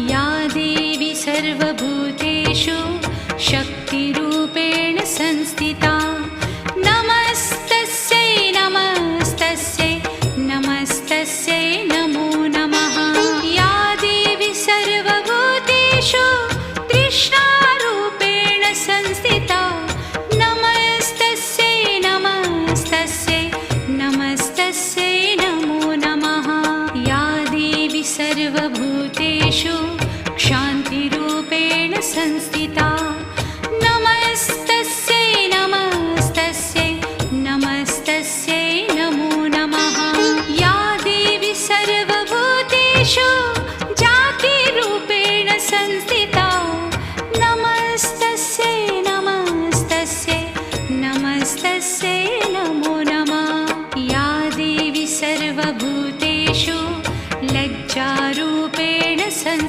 या देवी सर्वभूतेषु शक्तिरूपेण संस्थिता नमस्तस्यै नमस्तस्यै नमस्तस्यै नमो नमः। या देवी सर्वभूतेषु तृष्णारूपेण संस्थिता नमस्तस्यै नमस्तस्यै नमस्तस्यै नमो नमः। या देवी सर्वभूतेषु क्षान्तिरूपेण संस्थिता